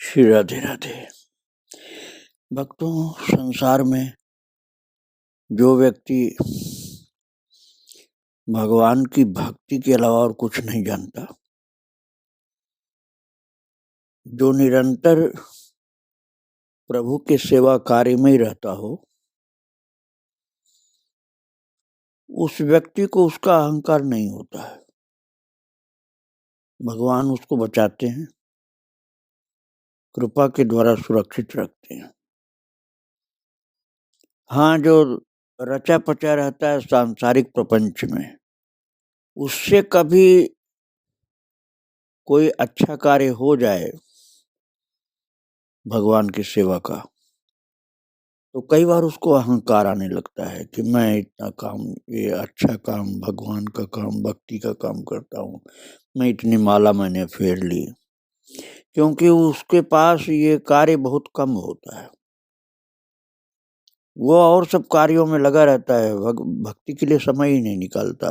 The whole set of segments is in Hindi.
श्री राधे राधे। भक्तों, संसार में जो व्यक्ति भगवान की भक्ति के अलावा और कुछ नहीं जानता, जो निरंतर प्रभु के सेवा कार्य में ही रहता हो, उस व्यक्ति को उसका अहंकार नहीं होता है। भगवान उसको बचाते हैं, कृपा के द्वारा सुरक्षित रखते हैं। हाँ, जो रचा पचा रहता है सांसारिक प्रपंच में, उससे कभी कोई अच्छा कार्य हो जाए भगवान की सेवा का, तो कई बार उसको अहंकार आने लगता है कि मैं इतना काम, ये अच्छा काम, भगवान का काम, भक्ति का काम करता हूँ, मैं इतनी माला मैंने फेर ली, क्योंकि उसके पास ये कार्य बहुत कम होता है। वो और सब कार्यों में लगा रहता है, भक्ति के लिए समय ही नहीं निकालता,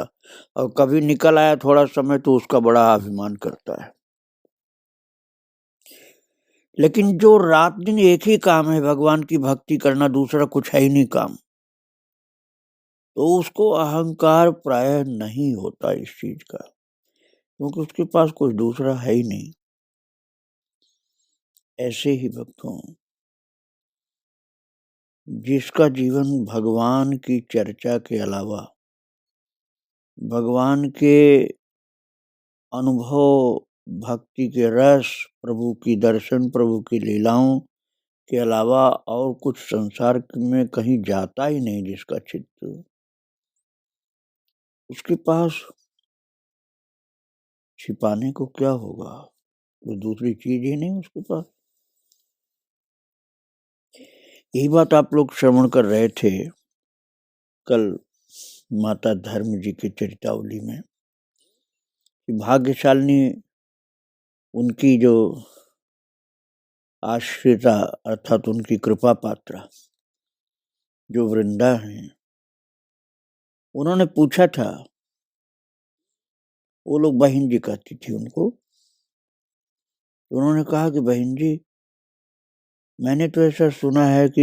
और कभी निकल आया थोड़ा समय तो उसका बड़ा अभिमान करता है। लेकिन जो रात दिन एक ही काम है, भगवान की भक्ति करना, दूसरा कुछ है ही नहीं काम, तो उसको अहंकार प्रायः नहीं होता इस चीज का, क्योंकि उसके पास कुछ दूसरा है ही नहीं। ऐसे ही भक्तों, जिसका जीवन भगवान की चर्चा के अलावा, भगवान के अनुभव, भक्ति के रस, प्रभु की दर्शन, प्रभु की लीलाओं के अलावा और कुछ संसार में कहीं जाता ही नहीं, जिसका चित्त, उसके पास छिपाने को क्या होगा? कोई दूसरी चीज ही नहीं उसके पास। यही बात आप लोग श्रवण कर रहे थे कल माता धर्म जी की चरितावली में, कि भाग्यशालिनी उनकी जो आश्रिता अर्थात उनकी कृपा पात्रा जो वृंदा हैं, उन्होंने पूछा था, वो लोग बहन जी कहती थी उनको, उन्होंने कहा कि बहन जी, मैंने तो ऐसा सुना है कि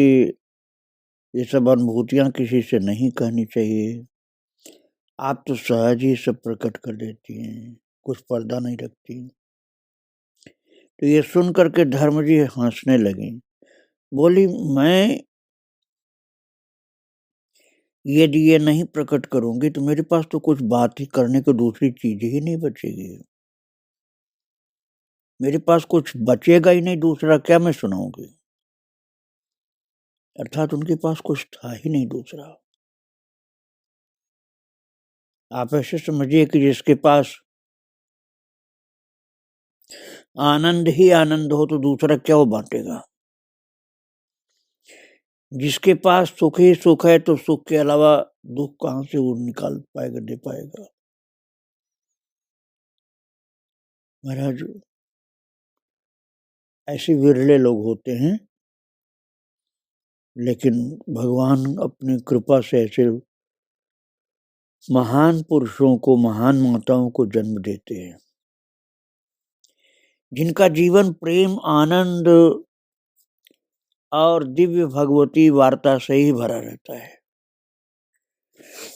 ये सब अनुभूतियां किसी से नहीं कहनी चाहिए, आप तो सहज ही सब प्रकट कर देती हैं, कुछ पर्दा नहीं रखती। तो ये सुन करके धर्म जी हंसने लगी, बोली, मैं यदि ये नहीं प्रकट करूंगी तो मेरे पास तो कुछ बात ही करने को दूसरी चीज ही नहीं बचेगी, मेरे पास कुछ बचेगा ही नहीं, दूसरा क्या मैं सुनाऊंगी। अर्थात उनके पास कुछ था ही नहीं दूसरा। आप ऐसे समझिए कि जिसके पास आनंद ही आनंद हो तो दूसरा क्या वो बांटेगा। जिसके पास सुख ही सुख है तो सुख के अलावा दुख कहां से वो निकाल पाएगा, दे पाएगा। महाराज, ऐसे विरले लोग होते हैं, लेकिन भगवान अपनी कृपा से ऐसे महान पुरुषों को, महान माताओं को जन्म देते हैं, जिनका जीवन प्रेम, आनंद और दिव्य भगवती वार्ता से ही भरा रहता है,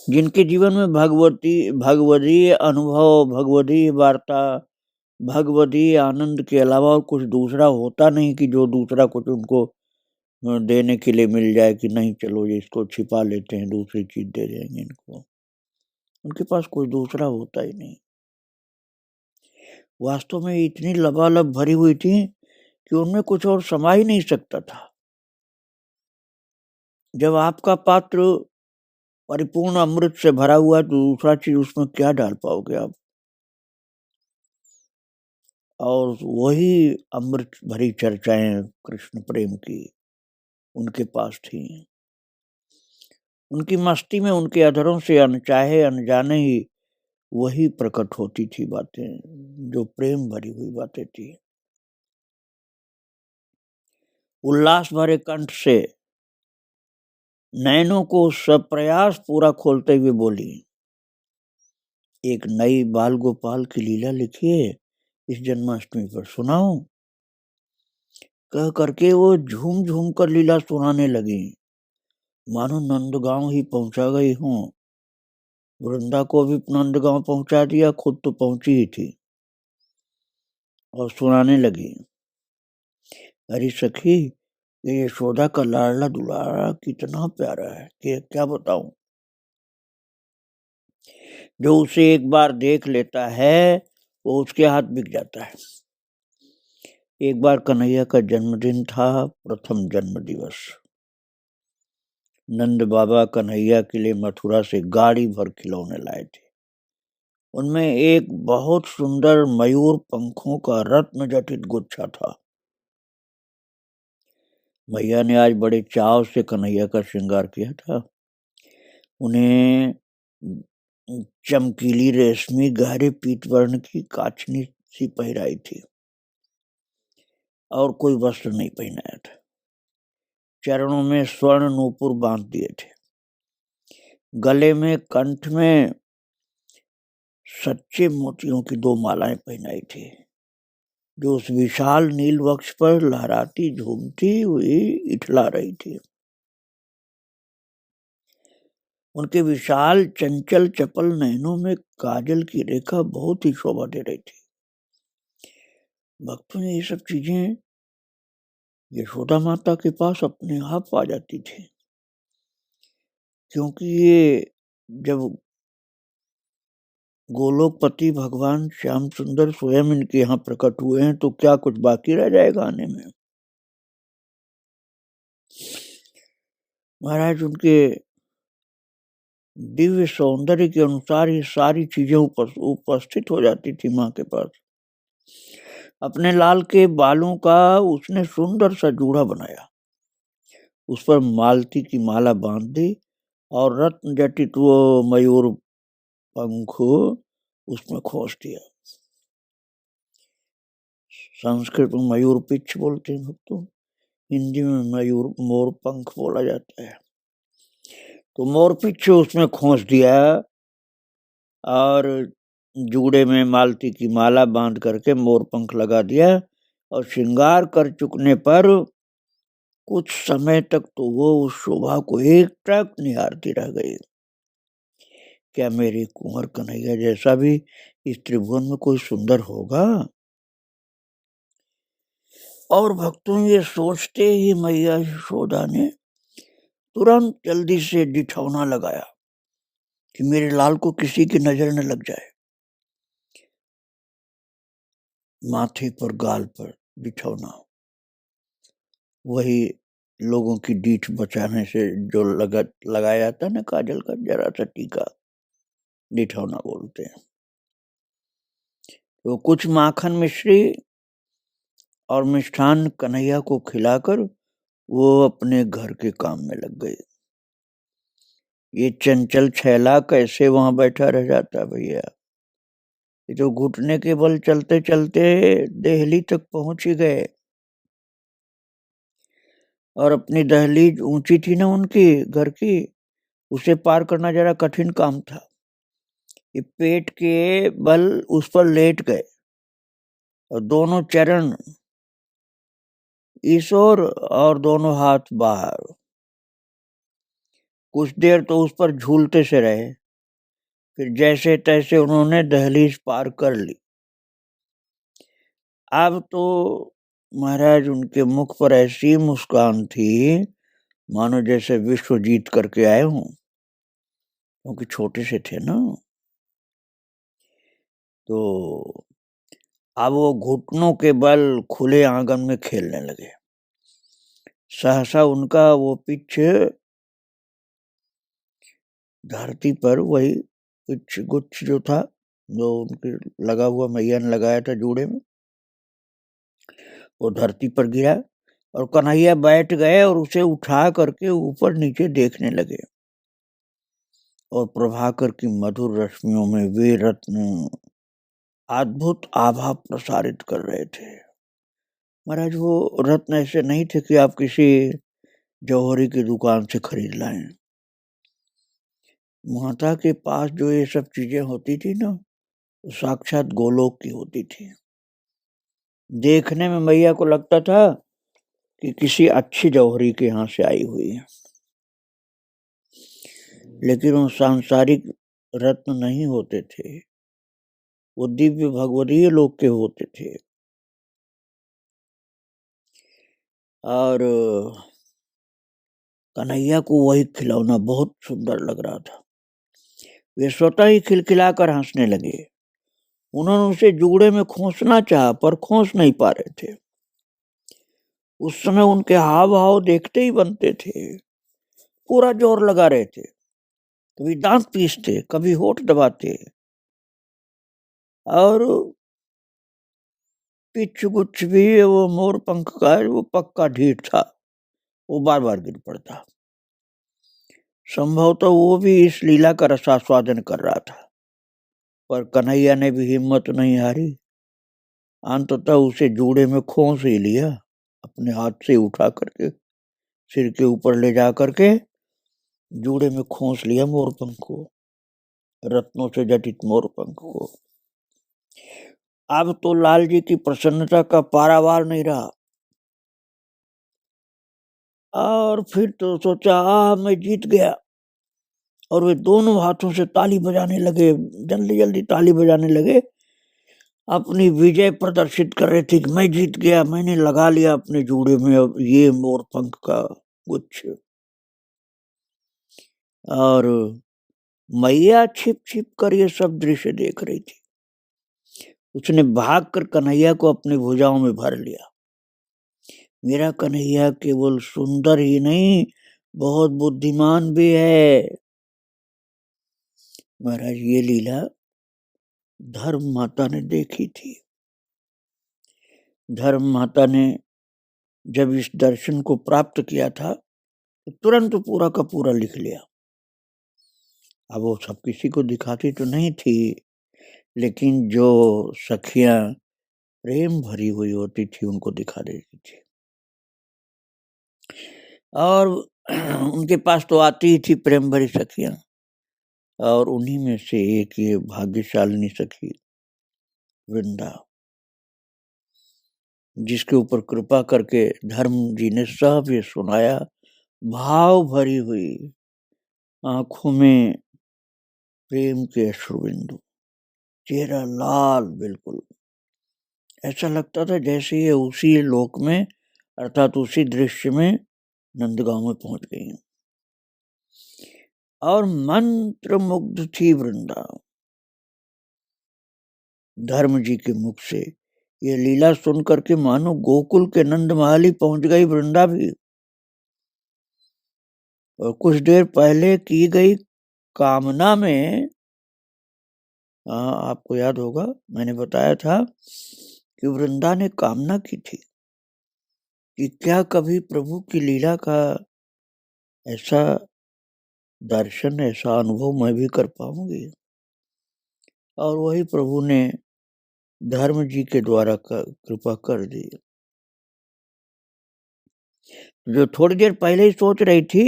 जिनके जीवन में भगवदीय अनुभव, भगवदीय वार्ता, भगवदीय आनंद के अलावा और कुछ दूसरा होता नहीं, कि जो दूसरा कुछ उनको देने के लिए मिल जाए कि नहीं चलो ये इसको छिपा लेते हैं, दूसरी चीज दे देंगे इनको। उनके पास कोई दूसरा होता ही नहीं। वास्तव में इतनी लबालब भरी हुई थी कि उनमें कुछ और समा ही नहीं सकता था। जब आपका पात्र परिपूर्ण अमृत से भरा हुआ है तो दूसरा चीज उसमें क्या डाल पाओगे आप। और वही अमृत भरी चर्चाएं कृष्ण प्रेम की उनके पास थी। उनकी मस्ती में उनके अधरों से अनचाहे अनजाने ही वही प्रकट होती थी बातें, जो प्रेम भरी हुई बातें थी। उल्लास भरे कंठ से नैनों को सप्रयास पूरा खोलते हुए बोली, एक नई बाल गोपाल की लीला लिखिए, इस जन्माष्टमी पर सुनाओ। कह करके वो झूम झूम कर लीला सुनाने लगी, मानो नंदगांव ही पहुंचा गई हूँ। वृंदा को भी नंदगांव पहुंचा दिया, खुद तो पहुंची ही थी और सुनाने लगी, अरे सखी, ये यशोदा का लाडला दुलारा कितना प्यारा है कि क्या बताऊं। जो उसे एक बार देख लेता है वो उसके हाथ बिक जाता है। एक बार कन्हैया का जन्मदिन था, प्रथम जन्म दिवस। नंद बाबा कन्हैया के लिए मथुरा से गाड़ी भर खिलौने लाए थे। उनमें एक बहुत सुंदर मयूर पंखों का रत्न जटित गुच्छा था। भैया ने आज बड़े चाव से कन्हैया का श्रृंगार किया था। उन्हें चमकीली रेशमी गहरे पीत वर्ण की काचनी सी पहराई थी और कोई वस्त्र नहीं पहनाया था। चरणों में स्वर्ण नूपुर बांध दिए थे। गले में कंठ में सच्चे मोतियों की 2 मालाएं पहनाई थी, जो उस विशाल नील वक्ष पर लहराती झूमती हुई इठला रही थी। उनके विशाल चंचल चपल नैनों में काजल की रेखा बहुत ही शोभा दे रही थी। भक्तों ने ये सब चीजें यशोदा माता के पास अपने आप आ जाती थी, क्योंकि ये जब गोलोकपति भगवान श्याम सुंदर स्वयं इनके यहाँ प्रकट हुए हैं तो क्या कुछ बाकी रह जाएगा आने में। महाराज, उनके दिव्य सौंदर्य के अनुसार ये सारी चीजें उपस्थित हो जाती थी माँ के पास। अपने लाल के बालों का उसने सुंदर सा जूड़ा बनाया, उस पर मालती की माला बांध दी और रत्न जटित वो मयूर पंख उसमें खोस दिया। संस्कृत में मयूर पिच्छ बोलते हैं भक्तों, हिंदी में मयूर मोर पंख बोला जाता है। तो मोर पिच्छ उसमें खोस दिया और जूड़े में मालती की माला बांध करके मोर पंख लगा दिया और श्रृंगार कर चुकने पर कुछ समय तक तो वो उस शोभा को एकटक निहारती रह गई। क्या मेरे कुंवर कन्हैया जैसा भी इस त्रिभुवन में कोई सुंदर होगा? और भक्तों, ये सोचते ही मैया यशोदा ने तुरंत जल्दी से डिठौना लगाया कि मेरे लाल को किसी की नजर न लग जाए। माथे पर गाल पर बिठौना, वही लोगों की डीठ बचाने से जो लगाया जाता है ना, काजल का जरा सा टीका, डिठौना बोलते हैं। तो कुछ माखन मिश्री और मिष्ठान कन्हैया को खिलाकर वो अपने घर के काम में लग गए। ये चंचल छैला कैसे वहां बैठा रह जाता भैया। ये तो घुटने के बल चलते चलते देहली तक पहुंच ही गए और अपनी दहलीज ऊंची थी ना उनकी घर की, उसे पार करना जरा कठिन काम था। ये पेट के बल उस पर लेट गए और दोनों चरण इस ओर और दोनों हाथ बाहर। कुछ देर तो उस पर झूलते से रहे, फिर जैसे तैसे उन्होंने दहलीज पार कर ली। अब तो महाराज उनके मुख पर ऐसी मुस्कान थी मानो जैसे विश्व जीत करके आए हों, क्योंकि छोटे से थे ना। तो अब वो घुटनों के बल खुले आंगन में खेलने लगे। सहसा उनका वो पिच्छ धरती पर, वही पिच्छ गुच्छ जो था, जो उनके लगा हुआ मैया ने लगाया था जूड़े में, वो धरती पर गिरा और कन्हैया बैठ गए और उसे उठा करके ऊपर नीचे देखने लगे और प्रभाकर की मधुर रश्मियों में वे रत्न अद्भुत आभा प्रसारित कर रहे थे। महाराज, वो रत्न ऐसे नहीं थे कि आप किसी जौहरी की दुकान से खरीद लाएं। माता के पास जो ये सब चीजें होती थी ना, वो साक्षात गोलोक की होती थी। देखने में मैया को लगता था कि किसी अच्छी जौहरी के यहाँ से आई हुई है, लेकिन वो सांसारिक रत्न नहीं होते थे, वो दिव्य भगवदीय लोक के होते थे। और कन्हैया को वही खिलौना बहुत सुंदर लग रहा था। वे स्वतः ही खिलखिलाकर हंसने लगे। उन्होंने उसे जूड़े में खोसना चाहा, पर खोस नहीं पा रहे थे। उस समय उनके हाव भाव देखते ही बनते थे। पूरा जोर लगा रहे थे, कभी दांत पीसते, कभी होठ दबाते, और पिछ गुच्छ भी वो मोर पंख का है, वो पक्का ढीठ था, वो बार बार गिर पड़ता। संभवतः वो भी इस लीला का रसास्वादन कर रहा था, पर कन्हैया ने भी हिम्मत नहीं हारी। अंततः उसे जूड़े में खोस ही लिया, अपने हाथ से उठा करके सिर के ऊपर ले जा करके जूड़े में खोस लिया मोरपंख को, रत्नों से जटित मोरपंख को। अब तो लाल जी की प्रसन्नता का पारावार नहीं रहा, और फिर तो सोचा मैं जीत गया, और वे दोनों हाथों से ताली बजाने लगे, जल्दी जल्दी ताली बजाने लगे, अपनी विजय प्रदर्शित कर रहे थे कि मैं जीत गया, मैंने लगा लिया अपने जूड़े में अब ये मोरपंख का गुच्छ। और मैया छिप छिप कर ये सब दृश्य देख रही थी। उसने भागकर कन्हैया को अपनी भुजाओं में भर लिया। मेरा कन्हैया केवल सुंदर ही नहीं, बहुत बुद्धिमान भी है। महाराज, ये लीला धर्म माता ने देखी थी। धर्म माता ने जब इस दर्शन को प्राप्त किया था तो तुरंत पूरा का पूरा लिख लिया। अब वो सब किसी को दिखाती तो नहीं थी, लेकिन जो सखियां प्रेम भरी हुई होती थी उनको दिखा देती थी। और उनके पास तो आती ही थी प्रेम भरी सखियां, और उन्हीं में से एक ये भाग्यशालिनी सखी वृंदा, जिसके ऊपर कृपा करके धर्म जी ने सब ये सुनाया। भाव भरी हुई आंखों में प्रेम के अश्रुबिंदु, चेहरा लाल, बिल्कुल ऐसा लगता था जैसे ये उसी लोक में, अर्थात उसी दृश्य में नंदगांव में पहुंच गई। और मंत्र मुग्ध थी वृंदा। धर्म जी के मुख से ये लीला सुन करके मानो गोकुल के नंद महल ही पहुंच गई वृंदा भी। और कुछ देर पहले की गई कामना में, आपको याद होगा मैंने बताया था कि वृंदा ने कामना की थी कि क्या कभी प्रभु की लीला का ऐसा दर्शन, ऐसा अनुभव मैं भी कर पाऊंगी। और वही प्रभु ने धर्म जी के द्वारा कृपा कर दी। जो थोड़ी देर पहले ही सोच रही थी,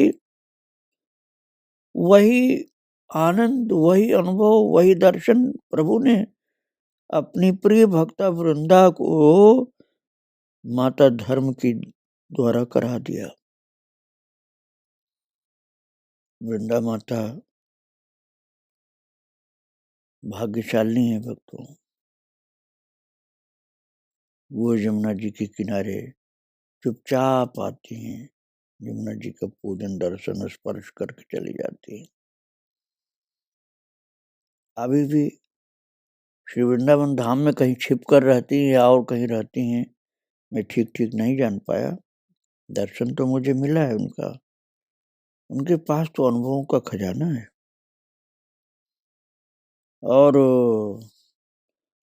वही आनंद, वही अनुभव, वही दर्शन प्रभु ने अपनी प्रिय भक्ता वृंदा को माता धर्म की द्वारा करा दिया। वृंदा माता भाग्यशालिनी है भक्तों। वो यमुना जी के किनारे चुपचाप आती हैं, यमुना जी का पूजन, दर्शन, स्पर्श करके चली जाती है। अभी भी श्री वृंदावन धाम में कहीं छिप कर रहती हैं या और कहीं रहती हैं, मैं ठीक ठीक नहीं जान पाया। दर्शन तो मुझे मिला है उनका। उनके पास तो अनुभवों का खजाना है। और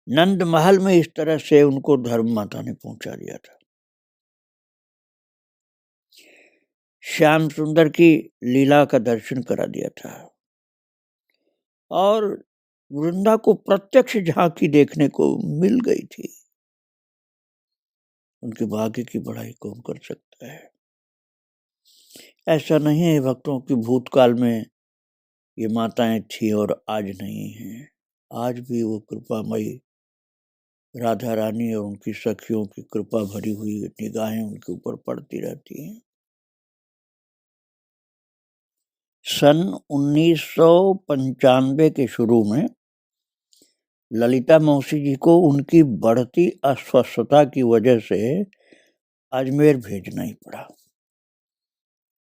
नंद महल में इस तरह से उनको धर्म माता ने पहुंचा दिया था। श्याम सुंदर की लीला का दर्शन करा दिया था, और वृंदा को प्रत्यक्ष झांकी देखने को मिल गई थी। उनके भाग्य की बढ़ाई कौन कर सकता है। ऐसा नहीं है भक्तों की भूतकाल में ये माताएं थी और आज नहीं है। आज भी वो कृपामयी राधा रानी और उनकी सखियों की कृपा भरी हुई निगाहें उनके ऊपर पड़ती रहती हैं। सन 1995 के शुरू में ललिता मौसी जी को उनकी बढ़ती अस्वस्थता की वजह से अजमेर भेजना ही पड़ा।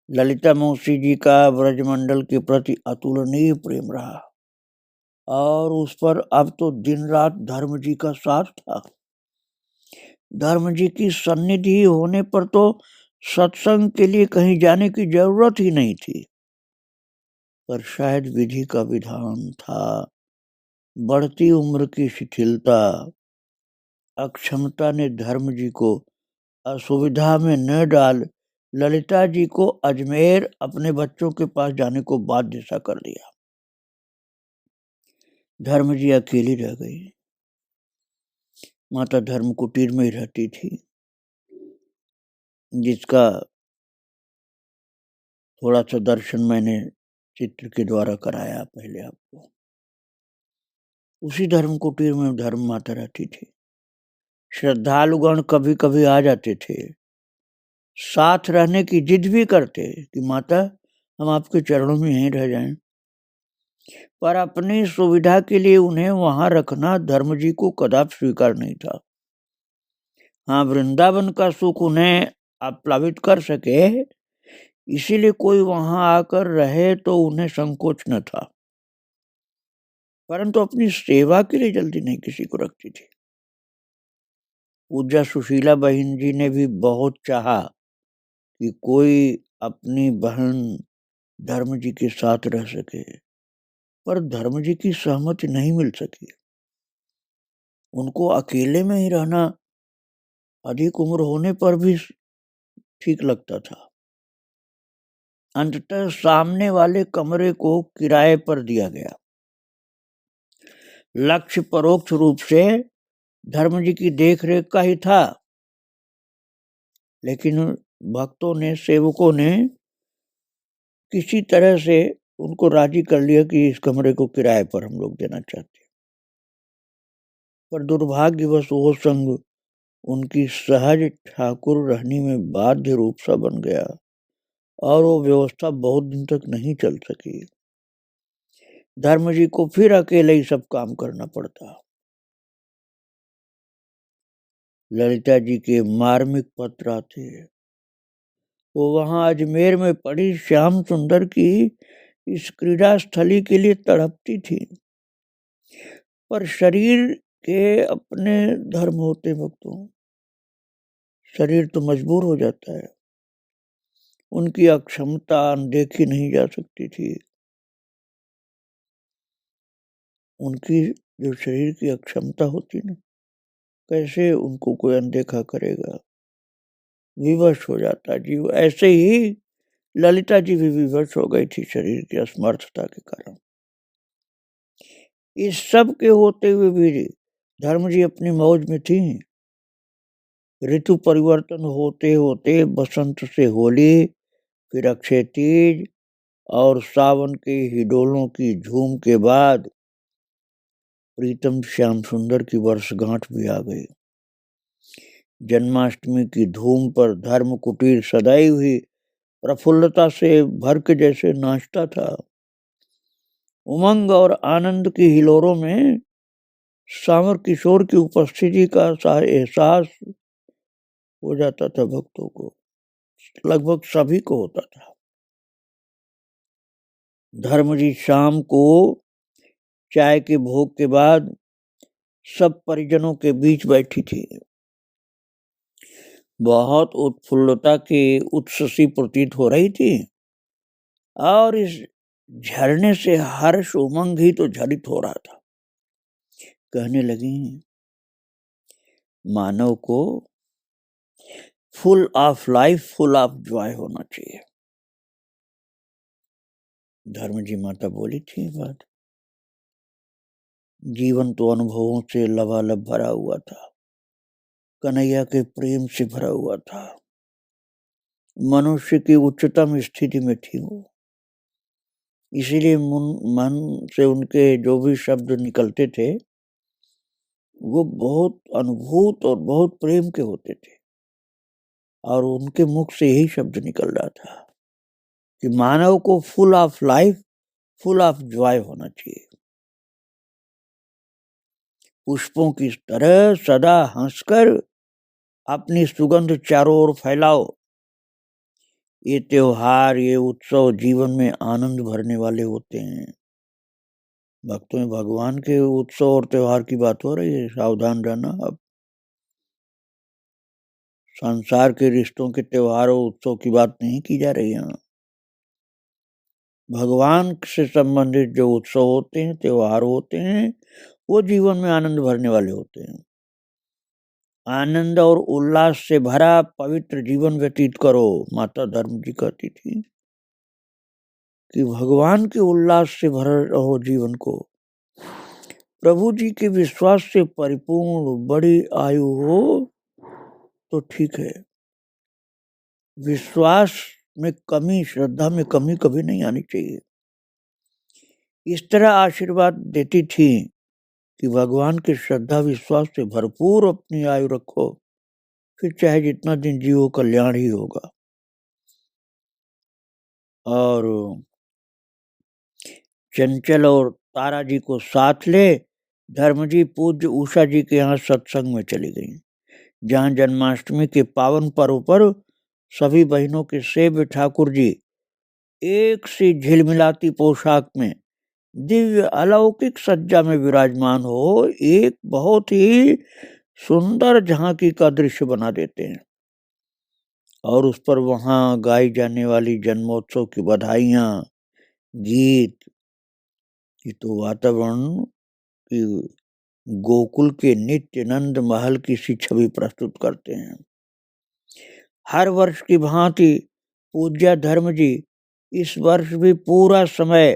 ललिता मौसी जी का ब्रजमंडल के प्रति अतुलनीय प्रेम रहा और उस पर अब तो दिन रात धर्म जी का साथ था। धर्म जी की सन्निधि होने पर तो सत्संग के लिए कहीं जाने की जरूरत ही नहीं थी। पर शायद विधि का विधान था, बढ़ती उम्र की शिथिलता, अक्षमता ने धर्म जी को असुविधा में न डाल ललिता जी को अजमेर अपने बच्चों के पास जाने को बाध्य सा कर दिया। धर्म जी अकेली रह गई। माता धर्म कुटीर में ही रहती थी, जिसका थोड़ा सा दर्शन मैंने चित्र के द्वारा कराया पहले आपको। उसी धर्म कुटीर में धर्म माता रहती थी। श्रद्धालुगण कभी कभी आ जाते थे, साथ रहने की जिद भी करते कि माता हम आपके चरणों में यहीं रह जाएं। पर अपनी सुविधा के लिए उन्हें वहां रखना धर्म जी को कदापि स्वीकार नहीं था। हाँ, वृंदावन का सुख उन्हें आप्लावित कर सके, इसीलिए कोई वहां आकर रहे तो उन्हें संकोच न था, परंतु अपनी सेवा के लिए जल्दी नहीं किसी को रखती थी। पूज्य सुशीला बहन जी ने भी बहुत चाहा कि कोई अपनी बहन धर्म जी के साथ रह सके, पर धर्म जी की सहमति नहीं मिल सकी। उनको अकेले में ही रहना अधिक उम्र होने पर भी ठीक लगता था। अंततः सामने वाले कमरे को किराए पर दिया गया। लक्ष्य परोक्ष रूप से धर्म जी की देखरेख का ही था, लेकिन भक्तों ने, सेवकों ने किसी तरह से उनको राजी कर लिया कि इस कमरे को किराए पर हम लोग देना चाहते हैं। पर दुर्भाग्यवश वो संग उनकी सहज ठाकुर रहनी में बाध्य रूप सा बन गया और वो व्यवस्था बहुत दिन तक नहीं चल सकी। धर्म जी को फिर अकेले ही सब काम करना पड़ता। ललिता जी के मार्मिक पत्र आते, वो वहां अजमेर में पड़ी श्याम सुंदर की इस क्रीड़ा स्थली के लिए तड़पती थी, पर शरीर के अपने धर्म होते भक्तों, शरीर तो मजबूर हो जाता है। उनकी अक्षमता अनदेखी नहीं जा सकती थी। उनकी जो शरीर की अक्षमता होती ना, कैसे उनको कोई अनदेखा करेगा, विवश हो जाता जीव। ऐसे ही ललिता जी भी विवश हो गई थी शरीर की असमर्थता के कारण। इस सब के होते हुए भी धर्म जी अपनी मौज में थी। ऋतु परिवर्तन होते होते बसंत से होली, फिर अक्षय तीज और सावन के हिडोलों की झूम के बाद प्रीतम श्याम सुंदर की वर्षगांठ भी आ गई। जन्माष्टमी की धूम पर धर्म कुटीर सदाई हुई प्रफुल्लता से भर के जैसे नाचता था। उमंग और आनंद की हिलोरों में सावर किशोर की उपस्थिति का एहसास हो जाता था भक्तों को, लगभग सभी को होता था। धर्म जी शाम को चाय के भोग के बाद सब परिजनों के बीच बैठी थी। बहुत उत्फुल्लता की उत्ससी प्रतीत हो रही थी और इस झरने से हर्ष उमंग ही तो झरित हो रहा था। कहने लगी, मानव को full of life, full of Joy होना चाहिए। धर्म जी माता बोली थी बात। जीवन तो अनुभवों से लबालब भरा हुआ था, कन्हैया के प्रेम से भरा हुआ था। मनुष्य की उच्चतम स्थिति में थी वो, इसीलिए मन से उनके जो भी शब्द निकलते थे वो बहुत अनुभूत और बहुत प्रेम के होते थे और उनके मुख से यही शब्द निकल रहा था कि मानव को full of life, full of Joy होना चाहिए। पुष्पों की तरह सदा हंसकर अपनी सुगंध चारों ओर फैलाओ। ये त्योहार, ये उत्सव जीवन में आनंद भरने वाले होते हैं। भक्तों में भगवान के उत्सव और त्योहार की बात हो रही है, सावधान रहना। अब संसार के रिश्तों के त्योहार और उत्सव की बात नहीं की जा रही है। भगवान से संबंधित जो उत्सव होते हैं, त्योहार होते हैं, वो जीवन में आनंद भरने वाले होते हैं। आनंद और उल्लास से भरा पवित्र जीवन व्यतीत करो। माता धर्म जी कहती थी कि भगवान के उल्लास से भरा रहो जीवन को। प्रभु जी के विश्वास से परिपूर्ण बड़ी आयु हो तो ठीक है। विश्वास में कमी, श्रद्धा में कमी कभी नहीं आनी चाहिए। इस तरह आशीर्वाद देती थी कि भगवान के श्रद्धा विश्वास से भरपूर अपनी आयु रखो, फिर चाहे जितना दिन जियो कल्याण ही होगा। और चंचल और तारा जी को साथ ले धर्म जी पूज्य उषा जी के यहाँ सत्संग में चली गई, जहाँ जन्माष्टमी के पावन पर्व पर सभी बहनों के सेव्य ठाकुर जी एक सी झिलमिलाती पोशाक में दिव्य अलौकिक सज्जा में विराजमान हो एक बहुत ही सुंदर झांकी का दृश्य बना देते हैं। और उस पर वहां गाई जाने वाली जन्मोत्सव की बधाइयां, गीत की तो वातावरण की गोकुल के नित्य नंद महल की सी छवि प्रस्तुत करते हैं। हर वर्ष की भांति पूज्य धर्म जी इस वर्ष भी पूरा समय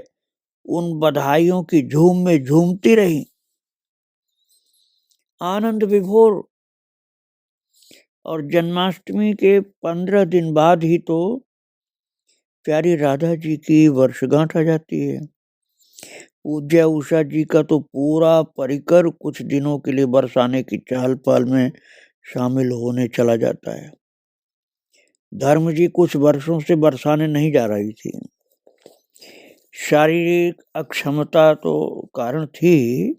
उन बधाइयों की झूम में झूमती रही, आनंद विभोर। और जन्माष्टमी के 15 दिन बाद ही तो प्यारी राधा जी की वर्षगांठ आ जाती है। पूज्य उषा जी का तो पूरा परिकर कुछ दिनों के लिए बरसाने की चहल पहल में शामिल होने चला जाता है। धर्म जी कुछ वर्षों से बरसाने नहीं जा रही थी। शारीरिक अक्षमता तो कारण थी,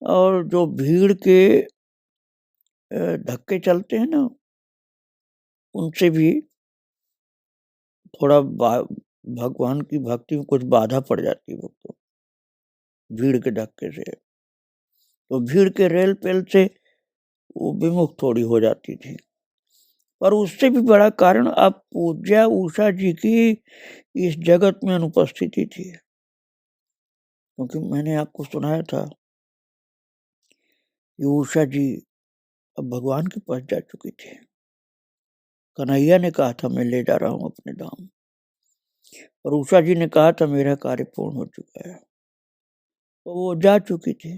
और जो भीड़ के धक्के चलते हैं ना, उनसे भी थोड़ा भगवान की भक्ति में कुछ बाधा पड़ जाती है भक्तों, भीड़ के धक्के से। तो भीड़ के रेल पेल से वो विमुख थोड़ी हो जाती थी। पर उससे भी बड़ा कारण अब पूज्या उषा जी की इस जगत में अनुपस्थिति थी। क्योंकि मैंने आपको सुनाया था कि उषा जी अब भगवान के पास जा चुकी थी। कन्हैया ने कहा था मैं ले जा रहा हूं अपने धाम, और उषा जी ने कहा था मेरा कार्य पूर्ण हो चुका है। तो वो जा चुकी थी।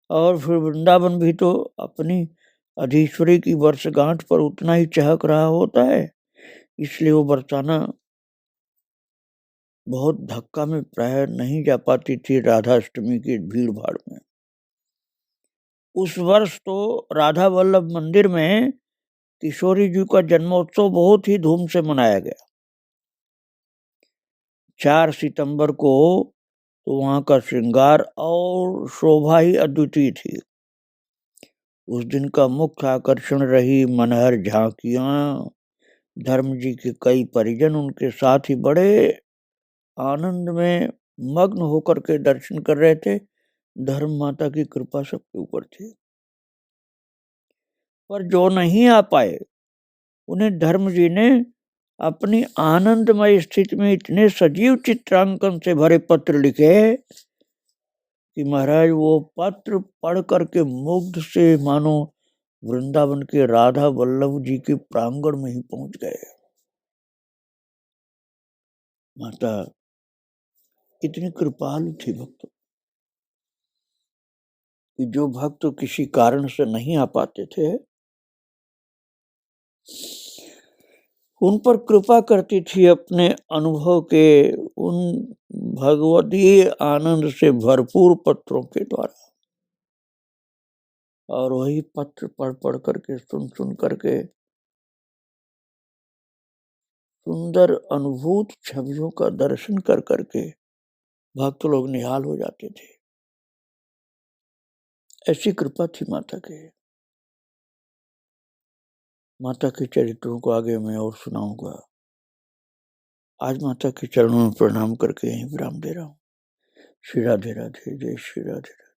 और फिर वृंदावन भी तो अपनी अधीश्वरी की वर्षगांठ पर उतना ही चहक रहा होता है, इसलिए वो बरसाना बहुत धक्का में प्राय नहीं जा पाती थी राधा अष्टमी की भीड़ भाड़ में। उस वर्ष तो राधा वल्लभ मंदिर में किशोरी जी का जन्मोत्सव बहुत ही धूम से मनाया गया। 4 सितंबर को तो वहां का श्रृंगार और शोभा ही अद्वितीय थी। उस दिन का मुख्य आकर्षण रही मनहर झांकियां। धर्म जी के कई परिजन उनके साथ ही बड़े आनंद में मग्न होकर के दर्शन कर रहे थे। धर्म माता की कृपा सबके ऊपर थी। पर जो नहीं आ पाए, उन्हें धर्म जी ने अपनी आनंदमय स्थिति में इतने सजीव चित्रांकन से भरे पत्र लिखे कि महाराज वो पत्र पढ़ करके मुग्ध से मानो वृंदावन के राधा वल्लभ जी के प्रांगण में ही पहुंच गए। माता इतनी कृपालु थी भक्तों कि जो भक्त किसी कारण से नहीं आ पाते थे, उन पर कृपा करती थी अपने अनुभव के उन भगवदीय आनंद से भरपूर पत्रों के द्वारा। और वही पत्र पढ़ करके, सुन करके सुंदर अनुभूत छवियों का दर्शन करके भक्त लोग निहाल हो जाते थे। ऐसी कृपा थी माता की। माता के चरित्रों को आगे मैं और सुनाऊंगा। आज माता के चरणों में प्रणाम करके यहीं विराम दे रहा हूँ। श्री राधे राधे, जय श्री राधे।